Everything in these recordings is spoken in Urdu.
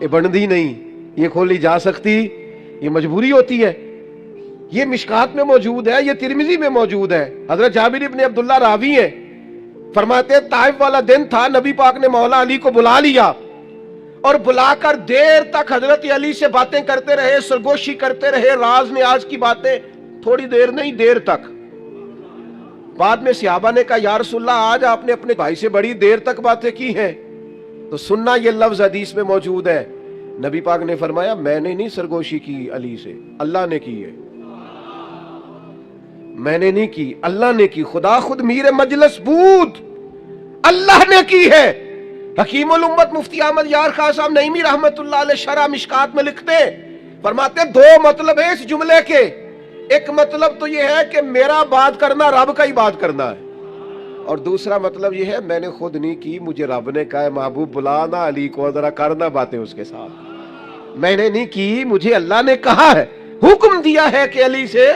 یہ بندی نہیں، یہ کھولی جا سکتی، یہ مجبوری ہوتی ہے۔ یہ مشکات میں موجود ہے، یہ ترمذی میں موجود ہے۔ حضرت جابر ابن عبداللہ راوی ہیں، فرماتے ہیں طائف والا دن تھا، نبی پاک نے مولا علی کو بلا لیا اور بلا کر دیر تک حضرت علی سے باتیں کرتے رہے، سرگوشی کرتے رہے، راز نیاز کی باتیں، تھوڑی دیر نہیں دیر تک۔ بعد میں صحابہ نے کہا یا رسول اللہ آج آپ نے اپنے بھائی سے بڑی دیر تک باتیں کی ہیں، تو سننا یہ لفظ حدیث میں موجود ہے۔ نبی پاک نے فرمایا میں نے نہیں سرگوشی کی علی سے، اللہ نے کی ہے، میں نے نہیں کی، اللہ نے کی۔ خدا خود میر مجلس بود، اللہ نے کی ہے۔ حکیم الامت مفتی احمد یار خان صاحب نعیمی رحمت اللہ علیہ شرح مشکات میں لکھتے، فرماتے دو مطلب ہے اس جملے کے۔ ایک مطلب تو یہ ہے کہ میرا بات کرنا رب کا ہی بات کرنا ہے، اور دوسرا مطلب یہ ہے میں نے خود نہیں کی، مجھے رب نے کہا ہے محبوب بلانا علی کو، ذرا کرنا باتیں اس کے ساتھ۔ میں نے نہیں کی، مجھے اللہ نے کہا ہے، حکم دیا ہے کہ علی سے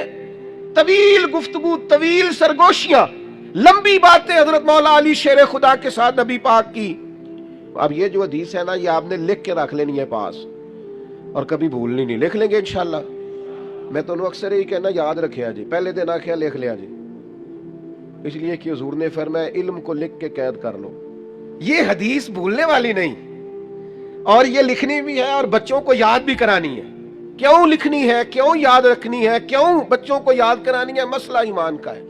طویل گفتگو، طویل سرگوشیاں، لمبی باتیں حضرت مولا علی شیر خدا کے ساتھ نبی پاک کی۔ اب یہ جو حدیث ہے نا، یہ آپ نے لکھ کے رکھ لینی ہے پاس، اور کبھی بھولنی نہیں، لکھ لیں گے انشاءاللہ۔ میں تو اکثر یہی کہنا یاد رکھے جی، پہلے دن آخیا لکھ لیا جی، اس لیے کہ حضور نے فرمایا علم کو لکھ کے قید کر لو۔ یہ حدیث بھولنے والی نہیں، اور یہ لکھنی بھی ہے اور بچوں کو یاد بھی کرانی ہے۔ کیوں لکھنی ہے، کیوں یاد رکھنی ہے، کیوں بچوں کو یاد کرانی ہے؟ مسئلہ ایمان کا ہے،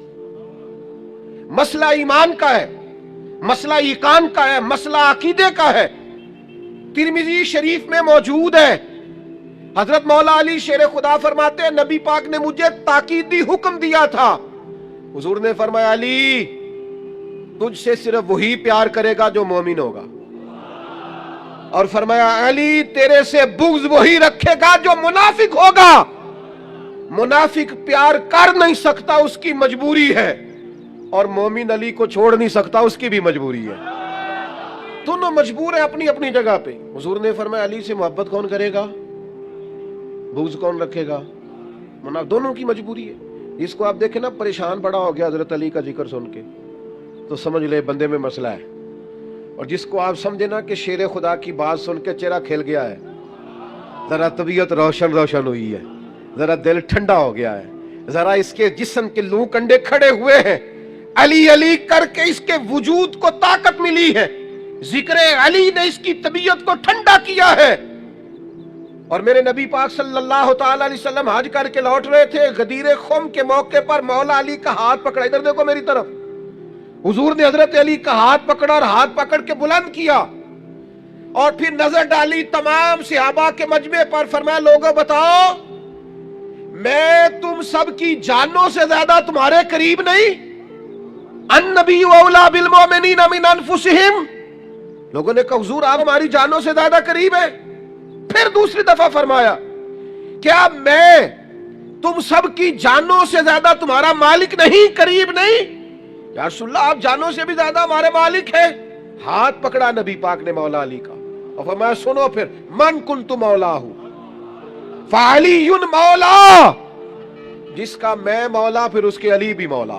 مسئلہ ایمان کا ہے، مسئلہ ایقان کا ہے، مسئلہ عقیدے کا ہے۔ ترمذی شریف میں موجود ہے، حضرت مولا علی شیر خدا فرماتے ہیں نبی پاک نے مجھے تاکیدی حکم دیا تھا۔ حضور نے فرمایا علی تجھ سے صرف وہی پیار کرے گا جو مومن ہوگا، اور فرمایا علی تیرے سے بغض وہی رکھے گا جو منافق ہوگا۔ منافق پیار کر نہیں سکتا، اس کی مجبوری ہے، اور مومن علی کو چھوڑ نہیں سکتا، اس کی بھی مجبوری ہے۔ دونوں مجبور ہیں اپنی اپنی جگہ پہ۔ حضور نے فرمایا علی سے محبت کون کرے گا، بغض کون رکھے گا؟ دونوں کی مجبوری ہے۔ جس کو آپ دیکھیں نا پریشان بڑا ہو گیا حضرت علی کا ذکر سن کے، تو سمجھ لے بندے میں مسئلہ ہے، اور جس کو آپ سمجھے نا کہ شیر خدا کی بات سن کے چہرہ کھل گیا ہے، ذرا طبیعت روشن روشن ہوئی ہے، ذرا دل ٹھنڈا ہو گیا ہے، ذرا اس کے جسم کے لو کنڈے کھڑے ہوئے ہیں، علی علی کر کے اس کے وجود کو طاقت ملی ہے، ذکر علی نے اس کی طبیعت کو ٹھنڈا کیا ہے۔ اور میرے نبی پاک صلی اللہ تعالی علیہ وسلم حج کر کے لوٹ رہے تھے، غدیر خم کے موقع پر مولا علی کا ہاتھ پکڑا، ادھر دیکھو میری طرف، حضور نے حضرت علی کا ہاتھ پکڑا اور ہاتھ پکڑ کے بلند کیا، اور پھر نظر ڈالی تمام صحابہ کے مجمع پر، فرمایا لوگوں بتاؤ میں تم سب کی جانوں سے زیادہ تمہارے قریب نہیں؟ النبی اولی بالمؤمنین من انفسہم۔ لوگوں نے کہا حضور آپ ہماری جانوں سے زیادہ قریب ہیں۔ پھر دوسری دفعہ فرمایا کیا میں تم سب کی جانوں سے زیادہ تمہارا مالک نہیں، قریب نہیں؟ یا رسول اللہ آپ جانوں سے بھی زیادہ ہمارے مالک ہیں۔ ہاتھ پکڑا نبی پاک نے مولا علی کا اور فرمایا سنو پھر، من کنت مولا ہوں فعلی مولا، جس کا میں مولا پھر اس کے علی بھی مولا۔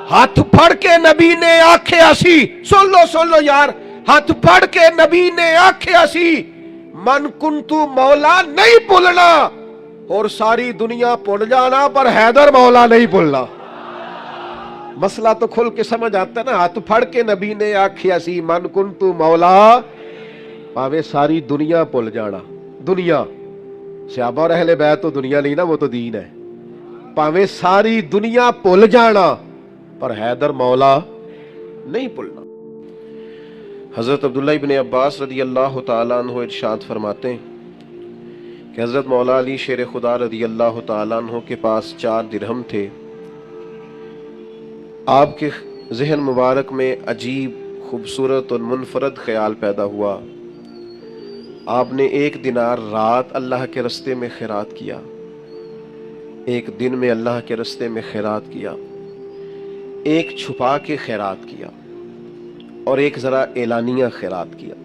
ہاتھ پھڑ کے نبی نے آنکھیں ہنسی، سن لو یار، ہاتھ پھڑ کے نبی نے آنکھیں ہنسی، من کنتو مولا نہیں بھولنا، اور ساری دنیا بھول جانا پر حیدر مولا نہیں بھولنا۔ مسئلہ تو کھل کے سمجھ آتا ہے نا، ہاتھ پھڑ کے نبی نے آنکھیں ہنسی، من کنتو مولا، پاوے ساری دنیا بھول جانا۔ دنیا صحابہ اور اہل بیت تو دنیا نہیں نا، وہ تو دین ہے۔ پاوے ساری دنیا بھول جانا پر حیدر مولا نہیں بھولنا۔ حضرت عبداللہ ابن عباس رضی اللہ تعالیٰ عنہ ارشاد فرماتے ہیں کہ حضرت مولا علی شیر خدا رضی اللہ تعالیٰ عنہ کے پاس 4 درہم تھے۔ آپ کے ذہن مبارک میں عجیب خوبصورت اور منفرد خیال پیدا ہوا۔ آپ نے 1 دینار رات اللہ کے رستے میں خیرات کیا، 1 دن میں اللہ کے رستے میں خیرات کیا، 1 چھپا کے خیرات کیا، اور 1 ذرا اعلانیہ خیرات کیا۔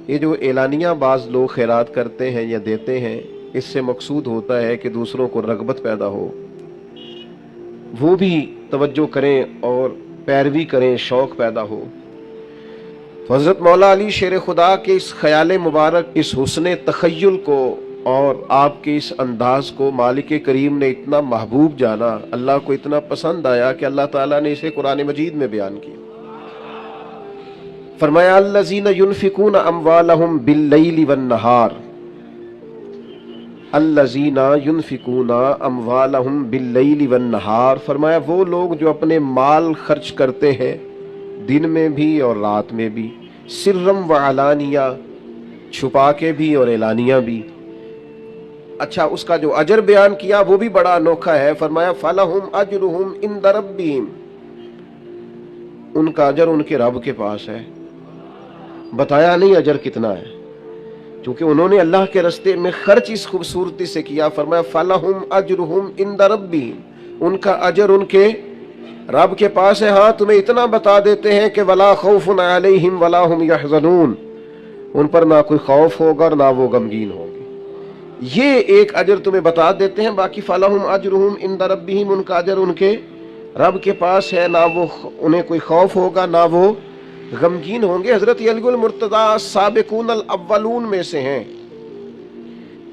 یہ جو اعلانیہ بعض لوگ خیرات کرتے ہیں یا دیتے ہیں، اس سے مقصود ہوتا ہے کہ دوسروں کو رغبت پیدا ہو، وہ بھی توجہ کریں اور پیروی کریں، شوق پیدا ہو۔ تو حضرت مولا علی شیر خدا کے اس خیال مبارک، اس حسن تخیل کو اور آپ کے اس انداز کو مالک کریم نے اتنا محبوب جانا، اللہ کو اتنا پسند آیا کہ اللہ تعالیٰ نے اسے قرآن مجید میں بیان کیا۔ فرمایا الذین ینفقون اموالہم باللیل والنہار، الذین ینفقون اموالہم باللیل والنہار، فرمایا وہ لوگ جو اپنے مال خرچ کرتے ہیں دن میں بھی اور رات میں بھی، سرم و علانیہ، چھپا کے بھی اور اعلانیہ بھی۔ اچھا، اس کا جو اجر بیان کیا وہ بھی بڑا انوکھا ہے، فرمایا فَلَهُمْ أَجْرُهُمْ عِنْدَ رَبِّهِمْ، ان کا اجر ان کے رب کے پاس ہے۔ بتایا نہیں اجر کتنا ہے، چونکہ انہوں نے اللہ کے راستے میں خرچ اس خوبصورتی سے کیا، فرمایا فَلَهُمْ أَجْرُهُمْ عِنْدَ رَبِّهِمْ، ان کا اجر ان کے رب کے پاس ہے۔ ہاں تمہیں اتنا بتا دیتے ہیں کہ وَلَا خَوْفٌ عَلَيْهِمْ وَلَا هُمْ يَحْزَنُونَ، ان پر نہ کوئی خوف ہوگا اور نہ وہ غمگین ہوں گے۔ یہ ایک اجر تمہیں بتا دیتے ہیں، باقی فَلَهُمْ أَجْرُهُمْ عِنْدَ رَبِّهِمْ، ان کا اجر ان کے رب کے پاس ہے، نہ وہ انہیں کوئی خوف ہوگا نہ وہ غمگین ہوں گے۔ حضرت علی المرتضیٰ سابقون الاولون میں سے ہیں۔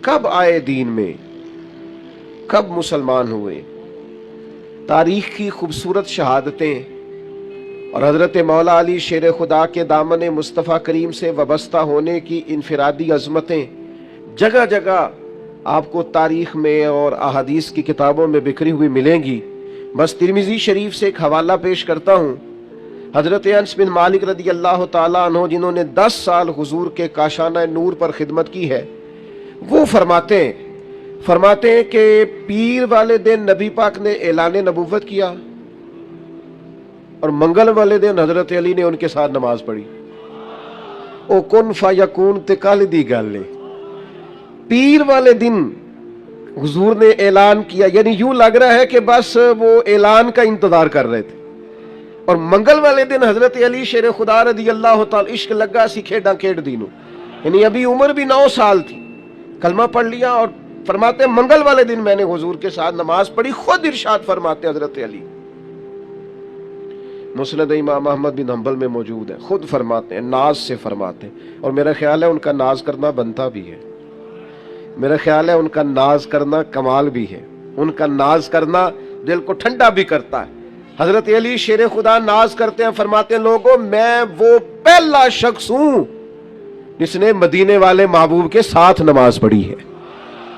کب آئے دین میں، کب مسلمان ہوئے، تاریخ کی خوبصورت شہادتیں اور حضرت مولا علی شیر خدا کے دامن مصطفیٰ کریم سے وابستہ ہونے کی انفرادی عظمتیں جگہ جگہ آپ کو تاریخ میں اور احادیث کی کتابوں میں بکھری ہوئی ملیں گی۔ بس ترمذی شریف سے ایک حوالہ پیش کرتا ہوں۔ حضرت انس بن مالک رضی اللہ تعالیٰ عنہ، جنہوں نے 10 سال حضور کے کاشانہ نور پر خدمت کی ہے، وہ فرماتے ہیں کہ پیر والے دن نبی پاک نے اعلان نبوت کیا اور منگل والے دن حضرت علی نے ان کے ساتھ نماز پڑھی۔ او کن فیکون تے کل دی گل ہے، پیر والے دن حضور نے اعلان کیا، یعنی یوں لگ رہا ہے کہ بس وہ اعلان کا انتظار کر رہے تھے، اور منگل والے دن حضرت علی شیر خدا رضی اللہ تعالی عشق لگا سی کھیڈاں کھیڈ دینوں، یعنی ابھی عمر بھی 9 سال تھی، کلمہ پڑھ لیا، اور فرماتے ہیں منگل والے دن میں نے حضور کے ساتھ نماز پڑھی۔ خود ارشاد فرماتے حضرت علی، مسند امام احمد بن حنبل میں موجود ہے، خود فرماتے ہیں، ناز سے فرماتے ہیں، اور میرا خیال ہے ان کا ناز کرنا بنتا بھی ہے، میرا خیال ہے ان کا ناز کرنا کمال بھی ہے، ان کا ناز کرنا دل کو ٹھنڈا بھی کرتا ہے۔ حضرت علی شیر خدا ناز کرتے ہیں، فرماتے ہیں لوگوں میں وہ پہلا شخص ہوں جس نے مدینے والے محبوب کے ساتھ نماز پڑھی ہے،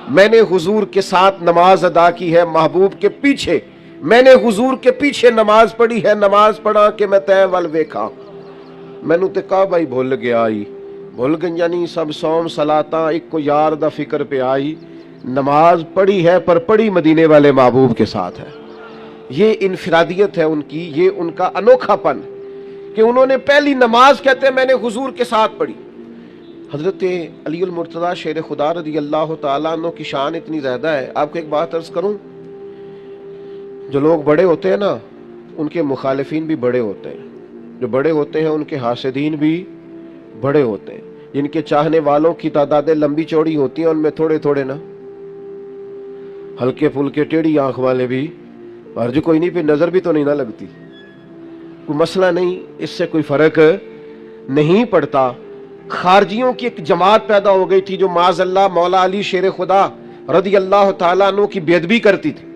میں نے حضور کے ساتھ نماز ادا کی ہے، محبوب کے پیچھے میں نے حضور کے پیچھے نماز پڑھی ہے، نماز پڑھا کہ میں تیں ول ویکھا، مینوں تے کعبہ ہی بھول گیا آئی، بھول گئیاں نہیں سب سوم صلاتاں، ایک کو یار دا فکر پہ آئی، نماز پڑھی ہے پر پڑھی مدینے والے محبوب کے ساتھ ہے۔ یہ انفرادیت ہے ان کی، یہ ان کا انوکھا پن کہ انہوں نے پہلی نماز کہتے ہیں میں نے حضور کے ساتھ پڑھی۔ حضرت علی المرتضیٰ شیر خدا رضی اللہ تعالیٰ عنہ کی شان اتنی زیادہ ہے۔ آپ کو ایک بات عرض کروں، جو لوگ بڑے ہوتے ہیں نا ان کے مخالفین بھی بڑے ہوتے ہیں، جو بڑے ہوتے ہیں ان کے حاسدین بھی بڑے ہوتے ہیں، جن کے چاہنے والوں کی تعدادیں لمبی چوڑی ہوتی ہیں، ان میں تھوڑے تھوڑے نا ہلکے پھلکے ٹیڑھی آنکھ والے بھی، حرج کوئی نہیں، پہ نظر بھی تو نہیں نہ لگتی، کوئی مسئلہ نہیں، اس سے کوئی فرق نہیں پڑتا۔ خارجیوں کی ایک جماعت پیدا ہو گئی تھی جو معاذ اللہ مولا علی شیر خدا رضی اللہ تعالیٰ عنہ کی بے ادبی کرتی تھی،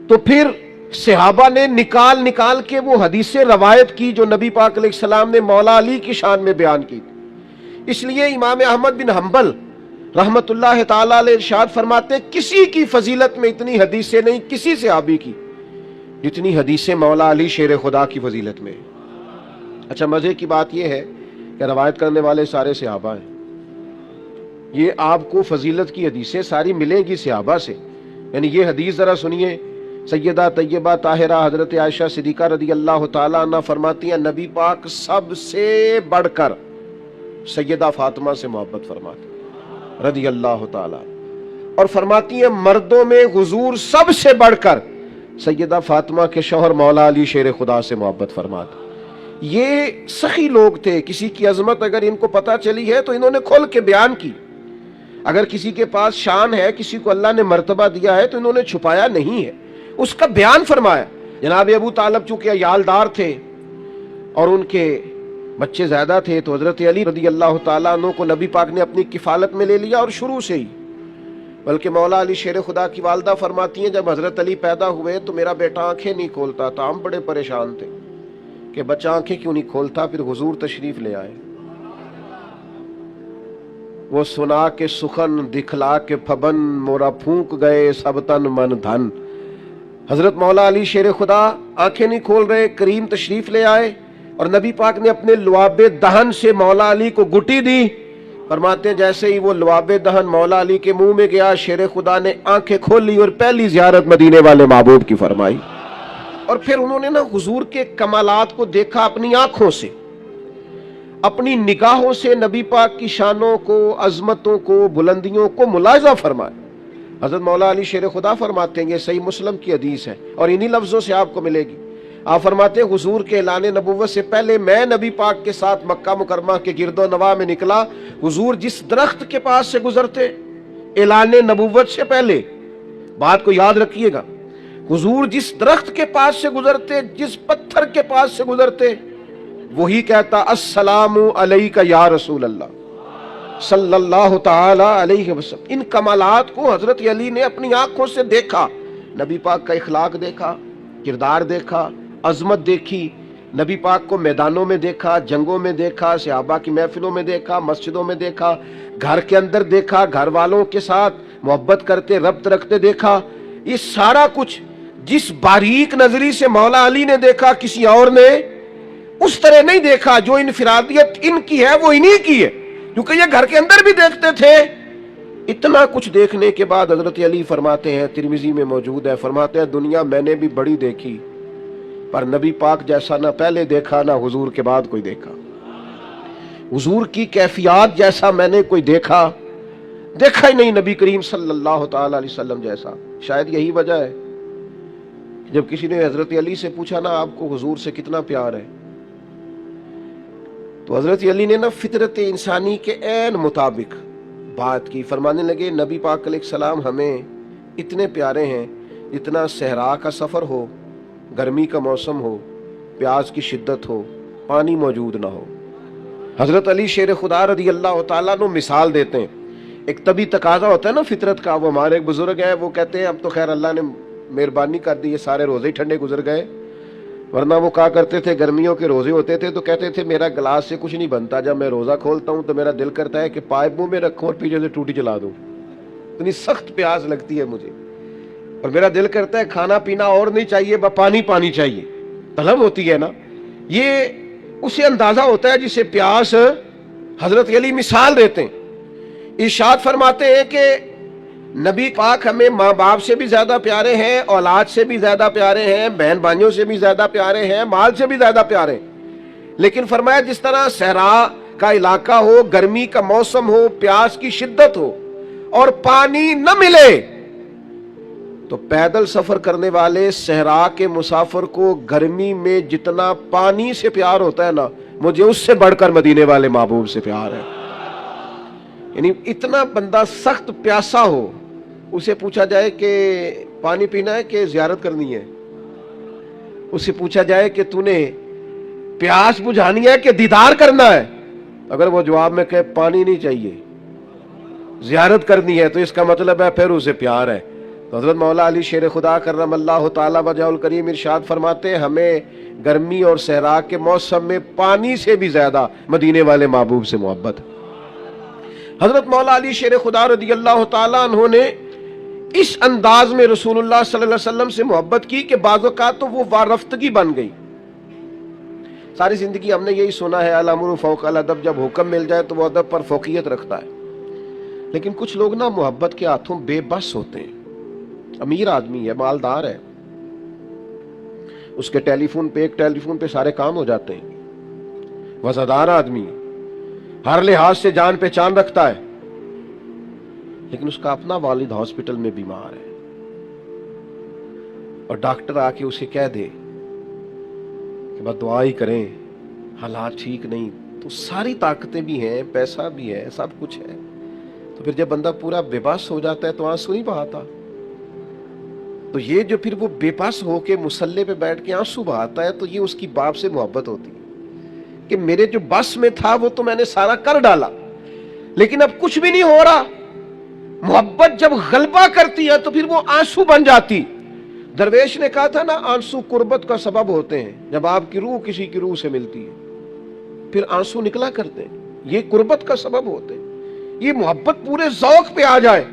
تو پھر صحابہ نے نکال کے وہ حدیثیں روایت کی جو نبی پاک علیہ السلام نے مولا علی کی شان میں بیان کی تھی۔ اس لیے امام احمد بن حنبل رحمت اللہ تعالیٰ علیہ ارشاد فرماتے ہیں کسی کی فضیلت میں اتنی حدیثیں نہیں کسی صحابی کی جتنی حدیثیں مولا علی شیر خدا کی فضیلت میں۔ اچھا، مزے کی بات یہ ہے کہ روایت کرنے والے سارے صحابہ ہیں، یہ آپ کو فضیلت کی حدیثیں ساری ملیں گی صحابہ سے، یعنی یہ حدیث ذرا سنیے، سیدہ طیبہ طاہرہ حضرت عائشہ صدیقہ رضی اللہ تعالیٰ عنہ فرماتی ہیں نبی پاک سب سے بڑھ کر سیدہ فاطمہ سے محبت فرماتی رضی اللہ تعالیٰ، اور فرماتی ہیں مردوں میں حضور سب سے بڑھ کر سیدہ فاطمہ کے شوہر مولا علی شیر خدا سے محبت فرماتے۔ یہ سخی لوگ تھے، کسی کی عظمت اگر ان کو پتہ چلی ہے تو انہوں نے کھول کے بیان کی، اگر کسی کے پاس شان ہے، کسی کو اللہ نے مرتبہ دیا ہے تو انہوں نے چھپایا نہیں ہے، اس کا بیان فرمایا۔ جناب ابو طالب چونکہ عیالدار تھے اور ان کے بچے زیادہ تھے تو حضرت علی رضی اللہ تعالیٰ عنہ کو نبی پاک نے اپنی کفالت میں لے لیا، اور شروع سے ہی، بلکہ مولا علی شیر خدا کی والدہ فرماتی ہیں جب حضرت علی پیدا ہوئے تو میرا بیٹا آنکھیں نہیں کھولتا تھا، ہم بڑے پریشان تھے کہ بچہ آنکھیں کیوں نہیں کھولتا، پھر حضور تشریف لے آئے، وہ سنا کے سخن دکھلا کے پھبن، مورا پھونک گئے سب تن من دھن۔ حضرت مولا علی شیر خدا آنکھیں نہیں کھول رہے، کریم تشریف لے آئے، اور نبی پاک نے اپنے لعاب دہن سے مولا علی کو گٹی دی۔ فرماتے ہیں جیسے ہی وہ لعاب دہن مولا علی کے منہ میں گیا، شیر خدا نے آنکھیں کھول لی اور پہلی زیارت مدینے والے محبوب کی فرمائی، اور پھر انہوں نے حضور کے کمالات کو دیکھا اپنی آنکھوں سے، اپنی نگاہوں سے نبی پاک کی شانوں کو، عظمتوں کو، بلندیوں کو ملاحظہ فرمایا۔ حضرت مولا علی شیر خدا فرماتے ہیں، یہ صحیح مسلم کی حدیث ہے اور انہی لفظوں سے آپ کو ملے گی، آپ فرماتے ہیں حضور کے اعلان نبوت سے پہلے میں نبی پاک کے ساتھ مکہ مکرمہ کے گرد و نواح میں نکلا، حضور جس درخت کے پاس سے گزرتے اعلان نبوت سے پہلے، بات کو یاد رکھیے گا، حضور جس درخت کے پاس سے گزرتے، جس پتھر کے پاس سے گزرتے، وہی کہتا السلام علیکہ یا رسول اللہ صلی اللہ تعالی علیہ وسلم۔ ان کمالات کو حضرت علی نے اپنی آنکھوں سے دیکھا، نبی پاک کا اخلاق دیکھا، کردار دیکھا، عظمت دیکھی، نبی پاک کو میدانوں میں دیکھا، جنگوں میں دیکھا، صحابہ کی محفلوں میں دیکھا، مسجدوں میں دیکھا، گھر کے اندر دیکھا، گھر والوں کے ساتھ محبت کرتے ربط رکھتے دیکھا۔ یہ سارا کچھ جس باریک نظری سے مولا علی نے دیکھا، کسی اور نے اس طرح نہیں دیکھا۔ جو انفرادیت ان کی ہے وہ انہی کی ہے، کیونکہ یہ گھر کے اندر بھی دیکھتے تھے۔ اتنا کچھ دیکھنے کے بعد حضرت علی فرماتے ہیں، ترمذی میں موجود ہے، فرماتے ہیں دنیا میں نے بھی بڑی دیکھی، پر نبی پاک جیسا نہ پہلے دیکھا نہ حضور کے بعد کوئی دیکھا۔ حضور کی کیفیات جیسا میں نے کوئی دیکھا ہی نہیں، نبی کریم صلی اللہ تعالی علیہ وسلم جیسا۔ شاید یہی وجہ ہے جب کسی نے حضرت علی سے پوچھا نا آپ کو حضور سے کتنا پیار ہے، تو حضرت علی نے فطرت انسانی کے عین مطابق بات کی، فرمانے لگے نبی پاک علیہ السلام ہمیں اتنے پیارے ہیں جتنا صحرا کا سفر ہو، گرمی کا موسم ہو، پیاس کی شدت ہو، پانی موجود نہ ہو۔ حضرت علی شیر خدا رضی اللہ تعالیٰ عنہ مثال دیتے ہیں، ایک طبی تقاضا ہوتا ہے نا فطرت کا۔ وہ ہمارے ایک بزرگ ہیں، وہ کہتے ہیں اب تو خیر اللہ نے مہربانی کر دی، یہ سارے روزے ٹھنڈے گزر گئے، ورنہ وہ کہا کرتے تھے گرمیوں کے روزے ہوتے تھے تو کہتے تھے میرا گلاس سے کچھ نہیں بنتا، جب میں روزہ کھولتا ہوں تو میرا دل کرتا ہے کہ پائپ منہ میں رکھوں اور پیچھے سے ٹوٹی چلا دوں، اتنی سخت پیاس لگتی ہے مجھے، اور میرا دل کرتا ہے کھانا پینا اور نہیں چاہیے، بس پانی چاہیے، طلب ہوتی ہے نا۔ یہ اسے اندازہ ہوتا ہے جسے پیاس۔ حضرت علی مثال دیتے ہیں، ارشاد فرماتے ہیں کہ نبی پاک ہمیں ماں باپ سے بھی زیادہ پیارے ہیں، اولاد سے بھی زیادہ پیارے ہیں، بہن بھائیوں سے بھی زیادہ پیارے ہیں، مال سے بھی زیادہ پیارے ہیں، لیکن فرمایا جس طرح صحرا کا علاقہ ہو، گرمی کا موسم ہو، پیاس کی شدت ہو اور پانی نہ ملے تو پیدل سفر کرنے والے صحرا کے مسافر کو گرمی میں جتنا پانی سے پیار ہوتا ہے نا، مجھے اس سے بڑھ کر مدینے والے محبوب سے پیار ہے۔ یعنی اتنا بندہ سخت پیاسا ہو، اسے پوچھا جائے کہ پانی پینا ہے کہ زیارت کرنی ہے، اسے پوچھا جائے کہ تو نے پیاس بجھانی ہے کہ دیدار کرنا ہے، اگر وہ جواب میں کہے پانی نہیں چاہیے زیارت کرنی ہے تو اس کا مطلب ہے پھر اسے پیار ہے۔ تو حضرت مولا علی شیر خدا کرم اللہ تعالی وجہہ الکریم ارشاد فرماتے ہیں ہمیں گرمی اور صحرا کے موسم میں پانی سے بھی زیادہ مدینے والے محبوب سے محبت۔ حضرت مولا علی شیر خدا رضی اللہ تعالیٰ عنہ نے اس انداز میں رسول اللہ صلی اللہ علیہ وسلم سے محبت کی کہ بعض اوقات تو وہ وارفتگی بن گئی۔ ساری زندگی ہم نے یہی سنا ہے الامر فوق الادب، جب حکم مل جائے تو وہ ادب پر فوقیت رکھتا ہے، لیکن کچھ لوگ محبت کے ہاتھوں بے بس ہوتے ہیں۔ امیر آدمی ہے، مالدار ہے، اس کے ایک ٹیلی فون پہ سارے کام ہو جاتے ہیں، وزادار آدمی ہے، ہر لحاظ سے جان پہچان رکھتا ہے، لیکن اس کا اپنا والد ہاسپٹل میں بیمار ہے اور ڈاکٹر آ کے اسے کہہ دے کہ بس دعا ہی کریں، حالات ٹھیک نہیں، تو ساری طاقتیں بھی ہیں، پیسہ بھی ہے، سب کچھ ہے، تو پھر جب بندہ پورا بے بس ہو جاتا ہے تو آنسو نہیں بہاتا۔ تو یہ جو پھر وہ بے بس ہو کے مصلی پہ بیٹھ کے آنسو بہاتا ہے تو یہ اس کی باپ سے محبت ہوتی ہے۔ کہ میرے جو بس میں تھا وہ تو میں نے سارا کر ڈالا، لیکن اب کچھ بھی نہیں ہو رہا۔ محبت جب غلبہ کرتی ہے تو پھر وہ آنسو بن جاتی۔ درویش نے کہا تھا نا، آنسو قربت کا سبب ہوتے ہیں، جب آپ کی روح کسی کی روح سے ملتی ہے پھر آنسو نکلا کرتے ہیں، یہ قربت کا سبب ہوتے ہیں۔ یہ محبت پورے ذوق پہ آ جائے